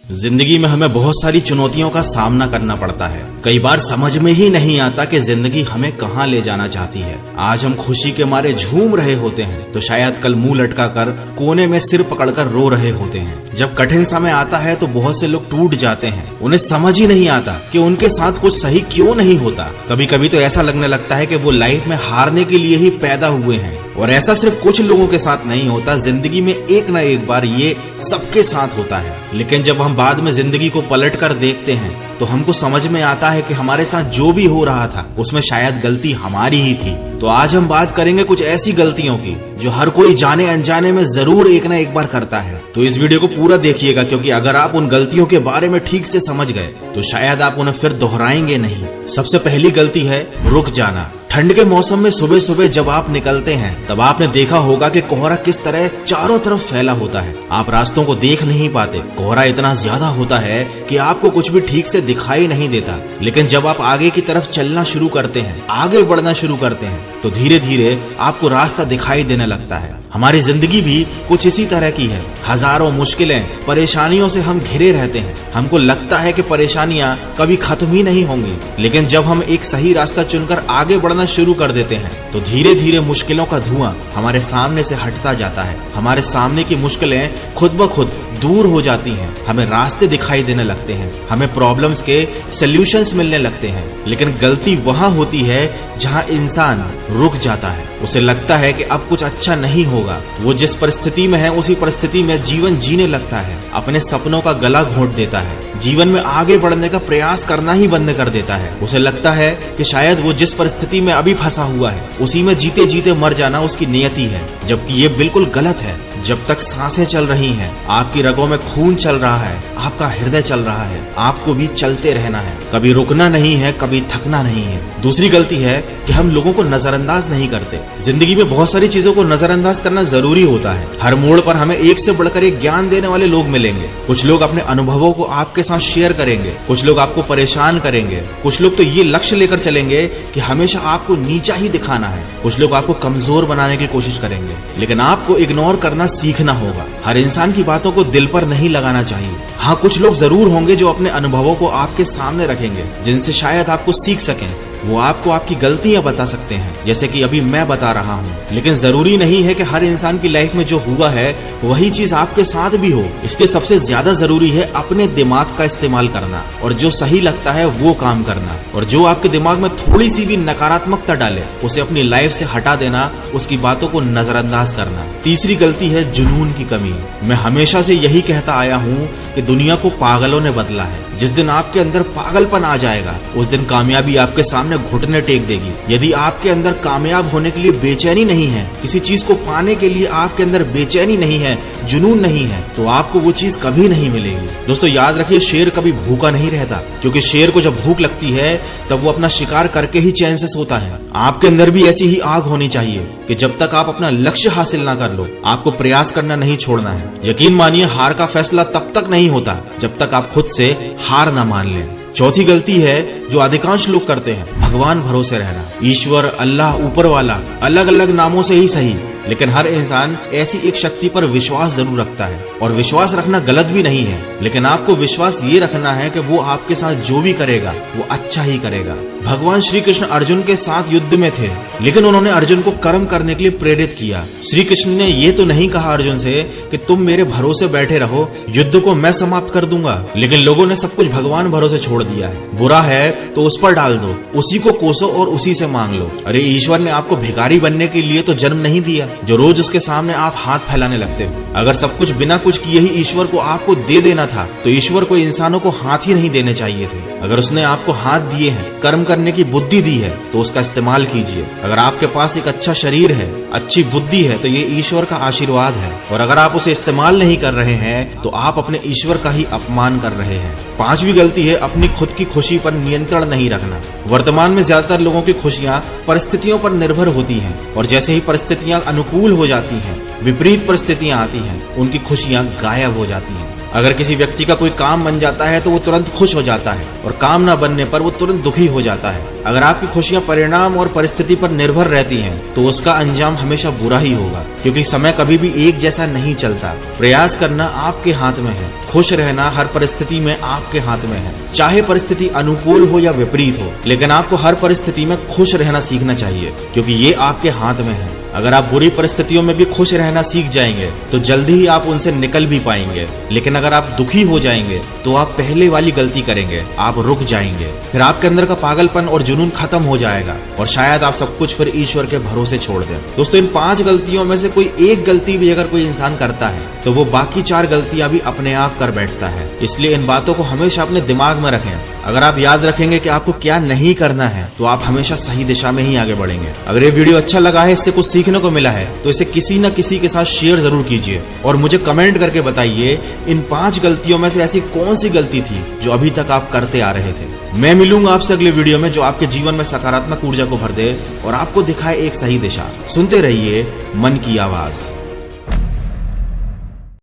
जिंदगी में हमें बहुत सारी चुनौतियों का सामना करना पड़ता है। कई बार समझ में ही नहीं आता कि जिंदगी हमें कहां ले जाना चाहती है। आज हम खुशी के मारे झूम रहे होते हैं तो शायद कल मुंह लटका कर कोने में सिर पकड़कर रो रहे होते हैं। जब कठिन समय आता है तो बहुत से लोग टूट जाते हैं। उन्हें समझ ही नहीं आता कि उनके साथ कुछ सही क्यों नहीं होता। कभी कभी तो ऐसा लगने लगता है कि वो लाइफ में हारने के लिए ही पैदा हुए हैं। और ऐसा सिर्फ कुछ लोगों के साथ नहीं होता, जिंदगी में एक न एक बार ये सबके साथ होता है। लेकिन जब हम बाद में जिंदगी को पलट कर देखते हैं तो हमको समझ में आता है कि हमारे साथ जो भी हो रहा था उसमें शायद गलती हमारी ही थी। तो आज हम बात करेंगे कुछ ऐसी गलतियों की जो हर कोई जाने अनजाने में जरूर एक न एक बार करता है। तो इस वीडियो को पूरा देखिएगा, क्योंकि अगर आप उन गलतियों के बारे में ठीक से समझ गए तो शायद आप उन्हें फिर दोहराएंगे नहीं। सबसे पहली गलती है रुक जाना। ठंड के मौसम में सुबह सुबह जब आप निकलते हैं तब आपने देखा होगा कि कोहरा किस तरह चारों तरफ फैला होता है। आप रास्तों को देख नहीं पाते। कोहरा इतना ज्यादा होता है कि आपको कुछ भी ठीक से दिखाई नहीं देता। लेकिन जब आप आगे की तरफ चलना शुरू करते हैं, आगे बढ़ना शुरू करते हैं, तो धीरे धीरे आपको रास्ता दिखाई देने लगता है। हमारी जिंदगी भी कुछ इसी तरह की है। हजारों मुश्किलें, परेशानियों से हम घिरे रहते हैं। हमको लगता है कि परेशानियां कभी खत्म ही नहीं होंगी। लेकिन जब हम एक सही रास्ता चुनकर आगे बढ़ना शुरू कर देते हैं तो धीरे धीरे मुश्किलों का धुआं हमारे सामने से हटता जाता है। हमारे सामने की मुश्किलें खुद ब खुद दूर हो जाती हैं। हमें रास्ते दिखाई देने लगते हैं। हमें प्रॉब्लम्स के सॉल्यूशंस मिलने लगते हैं। लेकिन गलती वहां होती है जहां इंसान रुक जाता है। उसे लगता है कि अब कुछ अच्छा नहीं होगा। वो जिस परिस्थिति में है उसी परिस्थिति में जीवन जीने लगता है। अपने सपनों का गला घोंट देता है। जीवन में आगे बढ़ने का प्रयास करना ही बंद कर देता है। उसे लगता है कि शायद वो जिस परिस्थिति में अभी फंसा हुआ है उसी में जीते जीते मर जाना उसकी नियति है, जबकि ये बिल्कुल गलत है। जब तक सांसें चल रही हैं, आपकी रगों में खून चल रहा है, आपका हृदय चल रहा है, आपको भी चलते रहना है। कभी रुकना नहीं है, कभी थकना नहीं है। दूसरी गलती है कि हम लोगों को नजरअंदाज नहीं करते। जिंदगी में बहुत सारी चीजों को नजरअंदाज करना जरूरी होता है। हर मोड़ पर हमें एक से बढ़कर एक ज्ञान देने वाले लोग मिलेंगे। कुछ लोग अपने अनुभवों को आपके साथ शेयर करेंगे, कुछ लोग आपको परेशान करेंगे, कुछ लोग तो ये लक्ष्य लेकर चलेंगे कि हमेशा आपको नीचा ही दिखाना है, कुछ लोग आपको कमजोर बनाने की कोशिश करेंगे। लेकिन आपको इग्नोर करना सीखना होगा। हर इंसान की बातों को दिल पर नहीं लगाना चाहिए। हाँ, कुछ लोग जरूर होंगे जो अपने अनुभवों को आपके सामने रखेंगे, जिनसे शायद आपको सीख सकें। वो आपको आपकी गलतियां बता सकते हैं, जैसे कि अभी मैं बता रहा हूँ। लेकिन जरूरी नहीं है कि हर इंसान की लाइफ में जो हुआ है वही चीज आपके साथ भी हो। इसलिए सबसे ज्यादा जरूरी है अपने दिमाग का इस्तेमाल करना और जो सही लगता है वो काम करना। और जो आपके दिमाग में थोड़ी सी भी नकारात्मकता डाले उसे अपनी लाइफ से हटा देना, उसकी बातों को नजरअंदाज करना। तीसरी गलती है जुनून की कमी। मैं हमेशा से यही कहता आया हूँ कि दुनिया को पागलों ने बदला है। जिस दिन आपके अंदर पागलपन आ जाएगा उस दिन कामयाबी आपके सामने घुटने टेक देगी। यदि आपके अंदर कामयाब होने के लिए बेचैनी नहीं है, किसी चीज को पाने के लिए आपके अंदर बेचैनी नहीं है, जुनून नहीं है, तो आपको वो चीज कभी नहीं मिलेगी। दोस्तों याद रखिए, शेर कभी भूखा नहीं रहता, क्योंकि शेर को जब भूख लगती है तब वो अपना शिकार करके ही चैन से सोता है। आपके अंदर भी ऐसी ही आग होनी चाहिए कि जब तक आप अपना लक्ष्य हासिल ना कर लो आपको प्रयास करना नहीं छोड़ना है। यकीन मानिए, हार का फैसला तब तक नहीं होता जब तक आप खुद से हार ना मान लें। चौथी गलती है जो अधिकांश लोग करते हैं, भगवान भरोसे रहना। ईश्वर, अल्लाह, ऊपर वाला, अलग अलग नामों से ही सही, लेकिन हर इंसान ऐसी एक शक्ति पर विश्वास जरूर रखता है। और विश्वास रखना गलत भी नहीं है, लेकिन आपको विश्वास ये रखना है कि वो आपके साथ जो भी करेगा वो अच्छा ही करेगा। भगवान श्री कृष्ण अर्जुन के साथ युद्ध में थे, लेकिन उन्होंने अर्जुन को कर्म करने के लिए प्रेरित किया। श्री कृष्ण ने ये तो नहीं कहा अर्जुन से कि तुम मेरे भरोसे बैठे रहो, युद्ध को मैं समाप्त कर दूंगा। लेकिन लोगों ने सब कुछ भगवान भरोसे छोड़ दिया है। बुरा है तो उस पर डाल दो, उसी को कोसो और उसी से मांग लो। अरे ईश्वर ने आपको भिखारी बनने के लिए तो जन्म नहीं दिया जो रोज उसके सामने आप हाथ फैलाने लगते हो। अगर सब कुछ बिना कुछ किए ही ईश्वर को आपको दे देना था तो ईश्वर को इंसानों को हाथ ही नहीं देने चाहिए थे। अगर उसने आपको हाथ दिए हैं, कर्म करने की बुद्धि दी है, तो उसका इस्तेमाल कीजिए। अगर आपके पास एक अच्छा शरीर है, अच्छी बुद्धि है, तो ये ईश्वर का आशीर्वाद है। और अगर आप उसे इस्तेमाल नहीं कर रहे हैं तो आप अपने ईश्वर का ही अपमान कर रहे हैं। पांचवी गलती है अपनी खुद की खुशी पर नियंत्रण नहीं रखना। वर्तमान में ज्यादातर लोगों की खुशियां परिस्थितियों पर निर्भर होती हैं, और जैसे ही परिस्थितियां अनुकूल हो जाती हैं, विपरीत परिस्थितियां आती हैं, उनकी खुशियां गायब हो जाती हैं। अगर किसी व्यक्ति का कोई काम बन जाता है तो वो तुरंत खुश हो जाता है, और काम न बनने पर वो तुरंत दुखी हो जाता है। अगर आपकी खुशियां परिणाम और परिस्थिति पर निर्भर रहती हैं, तो उसका अंजाम हमेशा बुरा ही होगा, क्योंकि समय कभी भी एक जैसा नहीं चलता। प्रयास करना आपके हाथ में है, खुश रहना हर परिस्थिति में आपके हाथ में है। चाहे परिस्थिति अनुकूल हो या विपरीत हो, लेकिन आपको हर परिस्थिति में खुश रहना सीखना चाहिए, क्योंकि ये आपके हाथ में है। अगर आप बुरी परिस्थितियों में भी खुश रहना सीख जाएंगे तो जल्दी ही आप उनसे निकल भी पाएंगे। लेकिन अगर आप दुखी हो जाएंगे तो आप पहले वाली गलती करेंगे, आप रुक जाएंगे, फिर आपके अंदर का पागलपन और जुनून खत्म हो जाएगा, और शायद आप सब कुछ फिर ईश्वर के भरोसे छोड़ दें। दोस्तों, इन 5 गलतियों में से कोई एक गलती भी अगर कोई इंसान करता है तो वो बाकी 4 गलतियां भी अपने आप कर बैठता है। इसलिए इन बातों को हमेशा अपने दिमाग में रखें। अगर आप याद रखेंगे कि आपको क्या नहीं करना है, तो आप हमेशा सही दिशा में ही आगे बढ़ेंगे। अगर ये वीडियो अच्छा लगा है, इससे कुछ सीखने को मिला है, तो इसे किसी न किसी के साथ शेयर जरूर कीजिए, और मुझे कमेंट करके बताइए इन 5 गलतियों में से ऐसी कौन सी गलती थी जो अभी तक आप करते आ रहे थे। मैं मिलूंगा आपसे अगले वीडियो में, जो आपके जीवन में सकारात्मक ऊर्जा को भर दे और आपको दिखाए एक सही दिशा। सुनते रहिए मन की आवाज।